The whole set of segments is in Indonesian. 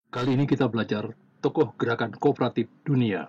Kali ini kita belajar tokoh gerakan kooperatif dunia.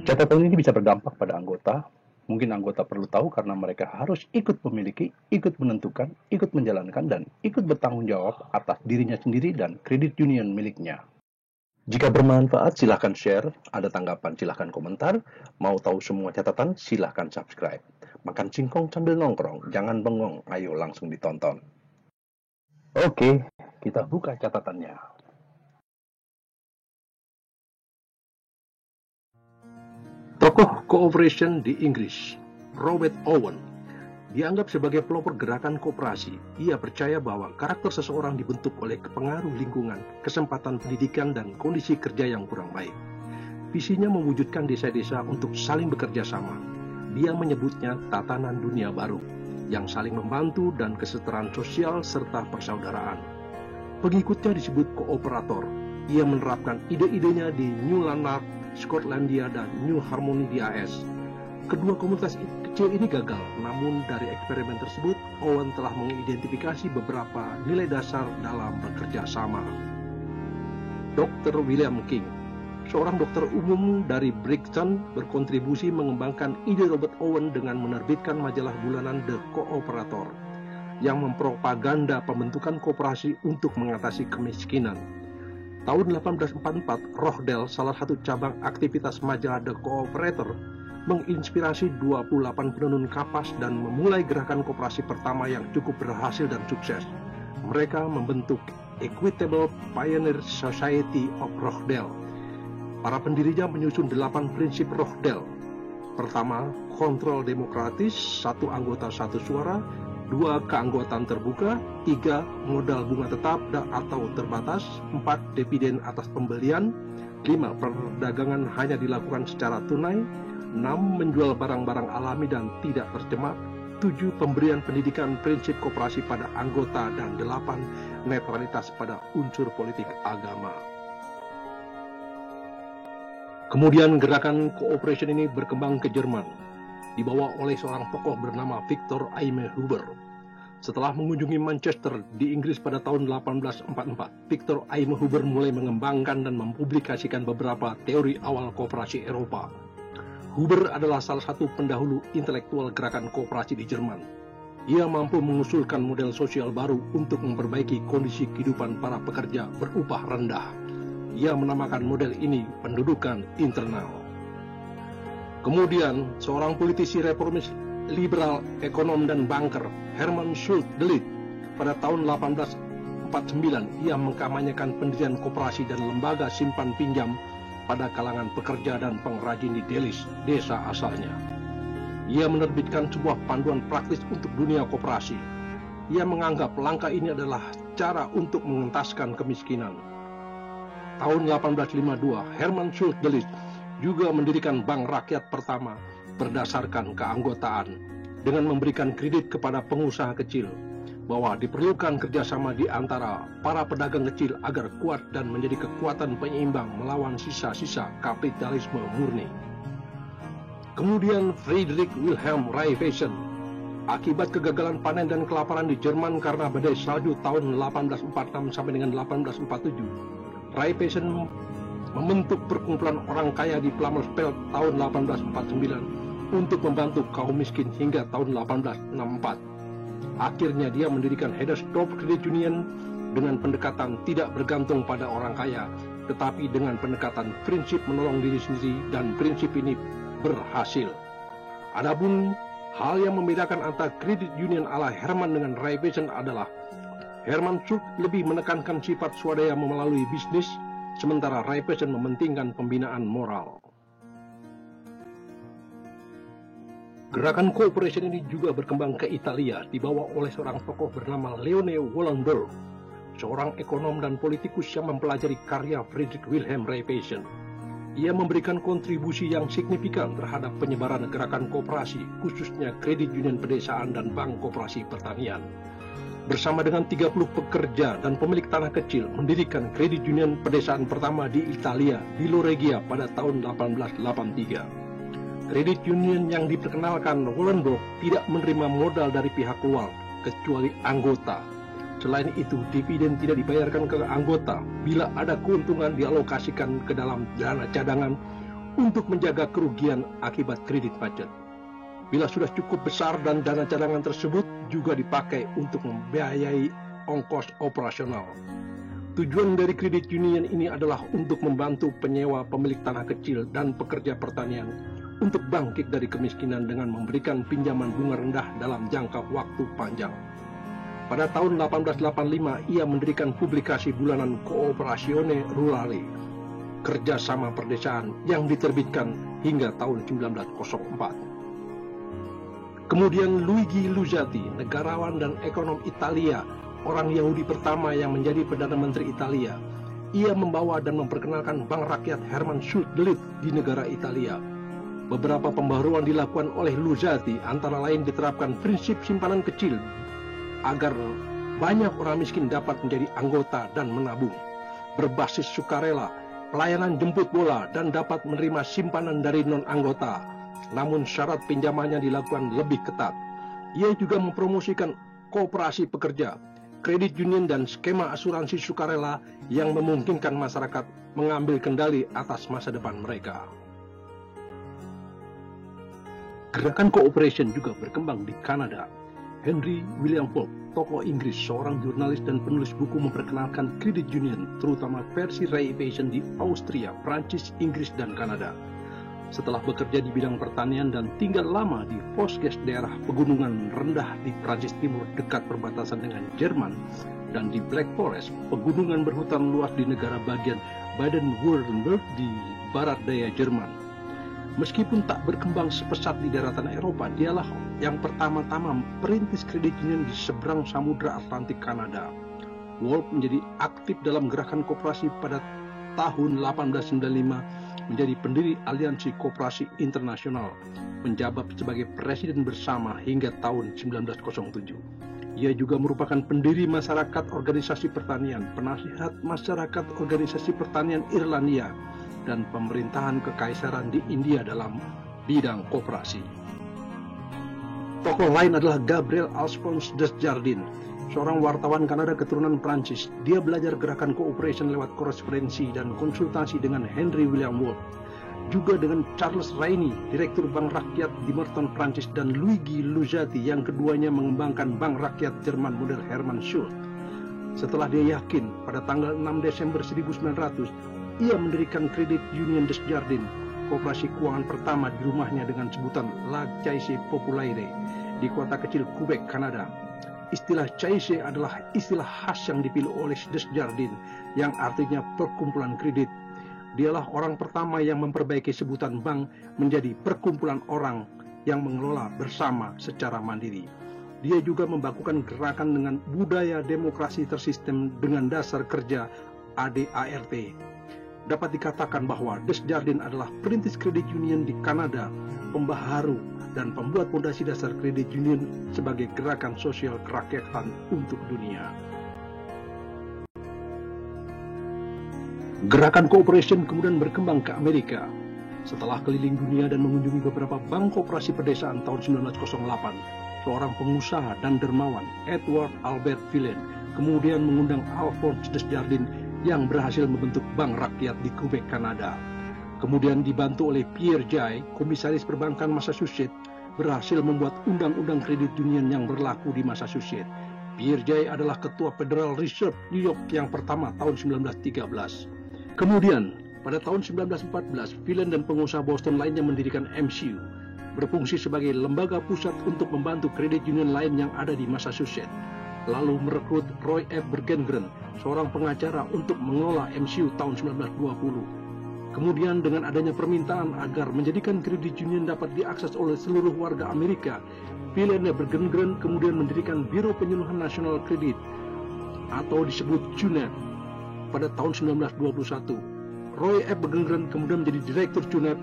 Catatan ini bisa berdampak pada anggota. Mungkin anggota perlu tahu karena mereka harus ikut memiliki, ikut menentukan, ikut menjalankan, dan ikut bertanggung jawab atas dirinya sendiri dan kredit union miliknya. Jika bermanfaat, silahkan share. Ada tanggapan, silahkan komentar. Mau tahu semua catatan, silahkan subscribe. Makan singkong sambil nongkrong, jangan bengong. Ayo langsung ditonton. Oke, kita buka catatannya. Tokoh cooperation di Inggris, Robert Owen, dianggap sebagai pelopor gerakan koperasi. Ia percaya bahwa karakter seseorang dibentuk oleh pengaruh lingkungan, kesempatan pendidikan, dan kondisi kerja yang kurang baik. Visinya mewujudkan desa-desa untuk saling bekerja sama. Dia menyebutnya tatanan dunia baru, yang saling membantu dan kesetaraan sosial serta persaudaraan. Pengikutnya disebut kooperator. Ia menerapkan ide-idenya di New Lanark, Skotlandia, dan New Harmony di AS. Kedua komunitas kecil ini gagal, namun dari eksperimen tersebut, Owen telah mengidentifikasi beberapa nilai dasar dalam bekerja sama. Dr. William King, seorang dokter umum dari Brixton, berkontribusi mengembangkan ide Robert Owen dengan menerbitkan majalah bulanan The Cooperator, yang mempropaganda pembentukan koperasi untuk mengatasi kemiskinan. Tahun 1844, Rochdale, salah satu cabang aktivitas majalah The Cooperator, menginspirasi 28 penenun kapas dan memulai gerakan koperasi pertama yang cukup berhasil dan sukses. Mereka membentuk Equitable Pioneer Society of Rochdale. Para pendirinya menyusun 8 prinsip Rochdale. Pertama, kontrol demokratis, 1 anggota 1 suara, 2 keanggotaan terbuka, 3 modal bunga tetap atau terbatas, 4 dividen atas pembelian, 5 perdagangan hanya dilakukan secara tunai, 6 menjual barang-barang alami dan tidak tercemar, 7 pemberian pendidikan prinsip koperasi pada anggota, dan 8 netralitas pada unsur politik agama. Kemudian gerakan cooperation ini berkembang ke Jerman, dibawa oleh seorang tokoh bernama Victor Aime Huber. Setelah mengunjungi Manchester di Inggris pada tahun 1844, Victor Aime Huber mulai mengembangkan dan mempublikasikan beberapa teori awal kooperasi Eropa. Huber adalah salah satu pendahulu intelektual gerakan kooperasi di Jerman. Ia mampu mengusulkan model sosial baru untuk memperbaiki kondisi kehidupan para pekerja berupah rendah. Ia menamakan model ini pendudukan internal. Kemudian, seorang politisi reformis liberal, ekonom, dan banker, Herman Schultz-Delitzsch, pada tahun 1849, ia mengkampanyekan pendirian koperasi dan lembaga simpan pinjam pada kalangan pekerja dan pengrajin di Delitzsch, desa asalnya. Ia menerbitkan sebuah panduan praktis untuk dunia koperasi. Ia menganggap langkah ini adalah cara untuk mengentaskan kemiskinan. Tahun 1852, Herman Schultz-Delitzsch juga mendirikan bank rakyat pertama berdasarkan keanggotaan dengan memberikan kredit kepada pengusaha kecil, bahwa diperlukan kerjasama di antara para pedagang kecil agar kuat dan menjadi kekuatan penyeimbang melawan sisa-sisa kapitalisme murni. Kemudian Friedrich Wilhelm Raiffeisen, akibat kegagalan panen dan kelaparan di Jerman karena badai salju tahun 1846 sampai dengan 1847, Raiffeisen membentuk perkumpulan orang kaya di Plummersfeld tahun 1849 untuk membantu kaum miskin hingga tahun 1864. Akhirnya dia mendirikan Hedersdorf Credit Union dengan pendekatan tidak bergantung pada orang kaya, tetapi dengan pendekatan prinsip menolong diri sendiri, dan prinsip ini berhasil. Adapun hal yang membedakan antara Credit Union ala Herman dengan Raiffeisen adalah Herman Schultz lebih menekankan sifat swadaya melalui bisnis, sementara Raiffeisen mementingkan pembinaan moral. Gerakan cooperation ini juga berkembang ke Italia, dibawa oleh seorang tokoh bernama Leone Wallenberg, seorang ekonom dan politikus yang mempelajari karya Friedrich Wilhelm Raiffeisen. Ia memberikan kontribusi yang signifikan terhadap penyebaran gerakan koperasi, khususnya kredit union pedesaan dan bank koperasi pertanian. Bersama dengan 30 pekerja dan pemilik tanah kecil, mendirikan kredit union pedesaan pertama di Italia, di Loregia pada tahun 1883. Kredit union yang diperkenalkan Wallenberg tidak menerima modal dari pihak luar, kecuali anggota. Selain itu, dividen tidak dibayarkan ke anggota bila ada keuntungan dialokasikan ke dalam dana cadangan untuk menjaga kerugian akibat kredit macet. Bila sudah cukup besar dan dana cadangan tersebut juga dipakai untuk membiayai ongkos operasional. Tujuan dari kredit union ini adalah untuk membantu penyewa pemilik tanah kecil dan pekerja pertanian untuk bangkit dari kemiskinan dengan memberikan pinjaman bunga rendah dalam jangka waktu panjang. Pada tahun 1885, ia mendirikan publikasi bulanan Cooperazione Rurale, kerjasama perdesaan, yang diterbitkan hingga tahun 1904. Kemudian Luigi Luzzati, negarawan dan ekonom Italia, orang Yahudi pertama yang menjadi Perdana Menteri Italia. Ia membawa dan memperkenalkan Bank Rakyat Hermann Schuldelic di negara Italia. Beberapa pembaharuan dilakukan oleh Luzzati, antara lain diterapkan prinsip simpanan kecil agar banyak orang miskin dapat menjadi anggota dan menabung, berbasis sukarela, pelayanan jemput bola, dan dapat menerima simpanan dari non-anggota. Namun syarat pinjamannya dilakukan lebih ketat. Ia juga mempromosikan koperasi pekerja, kredit union, dan skema asuransi sukarela yang memungkinkan masyarakat mengambil kendali atas masa depan mereka. Gerakan cooperation juga berkembang di Kanada. Henry William Wolff, tokoh Inggris, seorang jurnalis dan penulis buku, memperkenalkan kredit union, terutama versi renovation di Austria, Prancis, Inggris, dan Kanada. Setelah bekerja di bidang pertanian dan tinggal lama di Vosges, daerah pegunungan rendah di Prancis Timur dekat perbatasan dengan Jerman, dan di Black Forest, pegunungan berhutan luas di negara bagian Baden-Württemberg di barat daya Jerman. Meskipun tak berkembang sepesat di daratan Eropa, dialah yang pertama-tama perintis kredit union di seberang Samudra Atlantik Kanada. Wolff menjadi aktif dalam gerakan koperasi pada tahun 1895, menjadi pendiri Aliansi Koperasi Internasional, menjabat sebagai presiden bersama hingga tahun 1907. Ia juga merupakan pendiri masyarakat organisasi pertanian, penasihat masyarakat organisasi pertanian Irlandia, dan pemerintahan kekaisaran di India dalam bidang koperasi. Tokoh lain adalah Gabriel Alphonse Desjardins, seorang wartawan Kanada keturunan Prancis. Dia belajar gerakan cooperation lewat korespondensi dan konsultasi dengan Henry William Wolff, juga dengan Charles Rainy, direktur Bank Rakyat di Merton, Prancis, dan Luigi Luzzati yang keduanya mengembangkan Bank Rakyat Jerman model Hermann Schultz. Setelah dia yakin, pada tanggal 6 Desember 1900, ia mendirikan Kredit Union Desjardins, koperasi keuangan pertama di rumahnya dengan sebutan La Caisse Populaire di kota kecil Quebec, Kanada. Istilah Caisse adalah istilah khas yang dipilih oleh Desjardins yang artinya perkumpulan kredit. Dialah orang pertama yang memperbaiki sebutan bank menjadi perkumpulan orang yang mengelola bersama secara mandiri. Dia juga membakukan gerakan dengan budaya demokrasi tersistem dengan dasar kerja ADART. Dapat dikatakan bahwa Desjardins adalah perintis kredit union di Kanada, pembaharu dan pembuat fondasi dasar kredit union sebagai gerakan sosial kerakyatan untuk dunia. Gerakan cooperation kemudian berkembang ke Amerika. Setelah keliling dunia dan mengunjungi beberapa bank koperasi pedesaan tahun 1908, seorang pengusaha dan dermawan, Edward Albert Villen, kemudian mengundang Alphonse Desjardins yang berhasil membentuk Bank Rakyat di Quebec, Kanada. Kemudian dibantu oleh Pierre Jay, komisaris perbankan Massachusetts, berhasil membuat undang-undang kredit union yang berlaku di Massachusetts. Pierre Jay adalah ketua Federal Reserve New York yang pertama tahun 1913. Kemudian, pada tahun 1914, Villen dan pengusaha Boston lainnya mendirikan MCU, berfungsi sebagai lembaga pusat untuk membantu kredit union lain yang ada di Massachusetts. Lalu merekrut Roy F. Bergengren, seorang pengacara, untuk mengelola MCU tahun 1920. Kemudian dengan adanya permintaan agar menjadikan kredit union dapat diakses oleh seluruh warga Amerika, Villen dan Bergengren kemudian mendirikan Biro Penyuluhan Nasional Kredit atau disebut CUNET pada tahun 1921. Roy F. Bergengren kemudian menjadi direktur CUNET,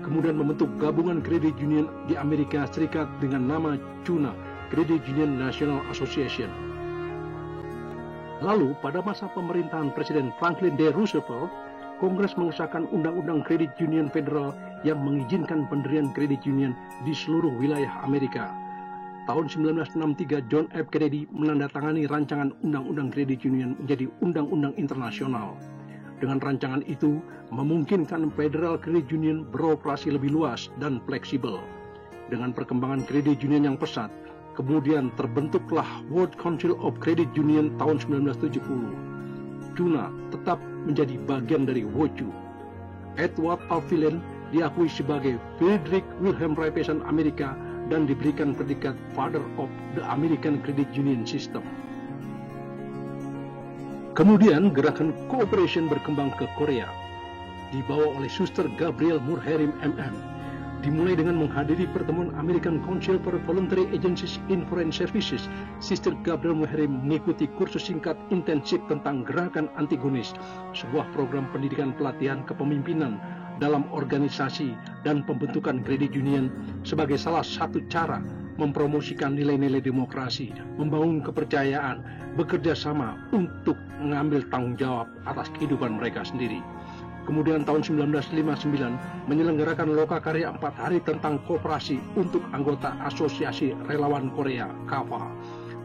kemudian membentuk gabungan kredit union di Amerika Serikat dengan nama CUNA, Credit Union National Association. Lalu, pada masa pemerintahan Presiden Franklin D. Roosevelt, Kongres mengesahkan Undang-Undang Kredit Union Federal yang mengizinkan pendirian kredit union di seluruh wilayah Amerika. Tahun 1963, John F. Kennedy menandatangani rancangan Undang-Undang Kredit Union menjadi Undang-Undang Internasional. Dengan rancangan itu, memungkinkan Federal Credit Union beroperasi lebih luas dan fleksibel. Dengan perkembangan kredit union yang pesat, kemudian terbentuklah World Council of Credit Union tahun 1970. CUNA tetap menjadi bagian dari WOCU. Edward Auffielen diakui sebagai Friedrich Wilhelm Raiffeisen Amerika dan diberikan predikat Father of the American Credit Union System. Kemudian gerakan cooperation berkembang ke Korea, dibawa oleh Suster Gabriel Murherim MM, dimulai dengan menghadiri pertemuan American Council for Voluntary Agencies in Foreign Services. Sister Gabriel Murherim mengikuti kursus singkat intensif tentang gerakan Antigonis, sebuah program pendidikan pelatihan kepemimpinan dalam organisasi dan pembentukan credit union sebagai salah satu cara mempromosikan nilai-nilai demokrasi, membangun kepercayaan, bekerja sama untuk mengambil tanggung jawab atas kehidupan mereka sendiri. Kemudian tahun 1959 menyelenggarakan lokakarya 4 hari tentang koperasi untuk anggota Asosiasi Relawan Korea, KAFA.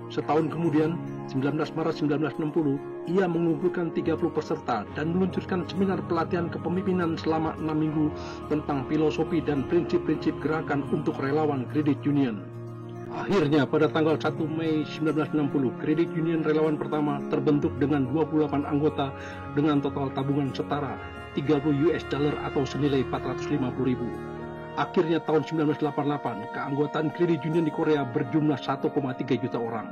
Setahun kemudian, 19 Maret 1960, ia mengumpulkan 30 peserta dan meluncurkan seminar pelatihan kepemimpinan selama 6 minggu tentang filosofi dan prinsip-prinsip gerakan untuk relawan Credit Union. Akhirnya pada tanggal 1 Mei 1960, Credit Union Relawan pertama terbentuk dengan 28 anggota dengan total tabungan setara $30 atau senilai 450.000. Akhirnya tahun 1988, keanggotaan Credit Union di Korea berjumlah 1,3 juta orang.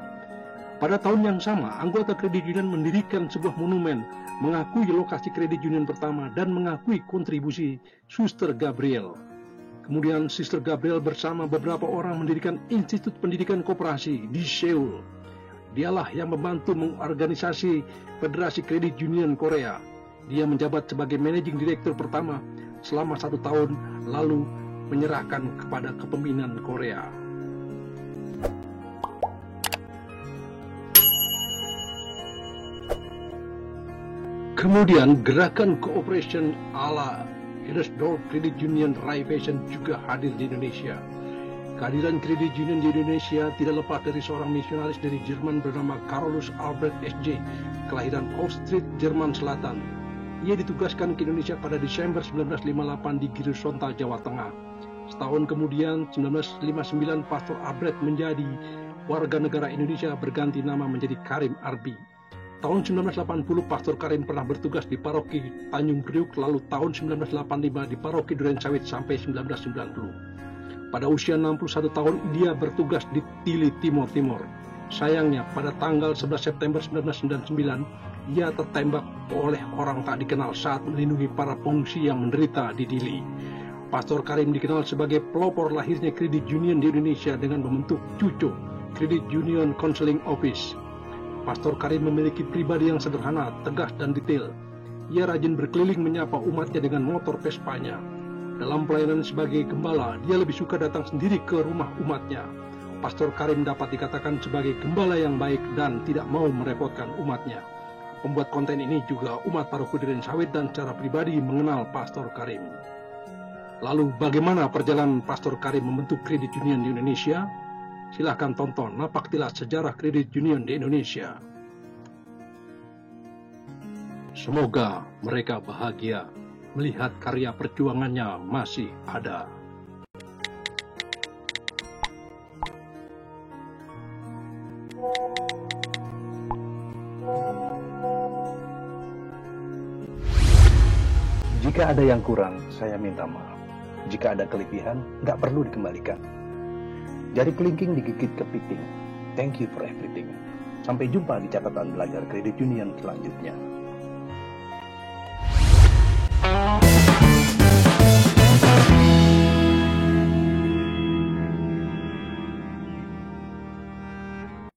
Pada tahun yang sama, anggota Credit Union mendirikan sebuah monumen mengakui lokasi Credit Union pertama dan mengakui kontribusi Suster Gabriel. Kemudian Sister Gabriel bersama beberapa orang mendirikan Institut Pendidikan Koperasi di Seoul. Dialah yang membantu mengorganisasi Federasi Credit Union Korea. Dia menjabat sebagai Managing Director pertama selama 1 tahun, lalu menyerahkan kepada kepemimpinan Korea. Kemudian gerakan cooperation ala Ersdorf Credit Union Raiffeisen juga hadir di Indonesia. Kehadiran Credit Union di Indonesia tidak lepas dari seorang misionaris dari Jerman bernama Carolus Albert SJ, kelahiran Ostrit, Jerman Selatan. Ia ditugaskan ke Indonesia pada Desember 1958 di Girisonta, Jawa Tengah. Setahun kemudian, 1959, Pastor Albert menjadi warga negara Indonesia berganti nama menjadi Karim Arbi. Tahun 1980, Pastor Karim pernah bertugas di paroki Tanjung Priuk, lalu tahun 1985 di paroki Durensawit sampai 1990. Pada usia 61 tahun, dia bertugas di Tili, Timor. Sayangnya, pada tanggal 11 September 1999, ia tertembak oleh orang tak dikenal saat melindungi para pengungsi yang menderita di Dili. Pastor Karim dikenal sebagai pelopor lahirnya Credit Union di Indonesia dengan membentuk CUCO, Credit Union Counseling Office. Pastor Karim memiliki pribadi yang sederhana, tegas, dan detail. Ia rajin berkeliling menyapa umatnya dengan motor Vespanya. Dalam pelayanan sebagai gembala, dia lebih suka datang sendiri ke rumah umatnya. Pastor Karim dapat dikatakan sebagai gembala yang baik dan tidak mau merepotkan umatnya. Pembuat konten ini juga umat paroki Durensawit dan secara pribadi mengenal Pastor Karim. Lalu bagaimana perjalanan Pastor Karim membentuk Credit Union di Indonesia? Silahkan tonton Napaktilas Sejarah Credit Union di Indonesia. Semoga mereka bahagia melihat karya perjuangannya masih ada. Jika ada yang kurang, saya minta maaf. Jika ada kelebihan, nggak perlu dikembalikan. Jari kelingking digigit kepiting. Thank you for everything. Sampai jumpa di catatan belajar Credit Union selanjutnya.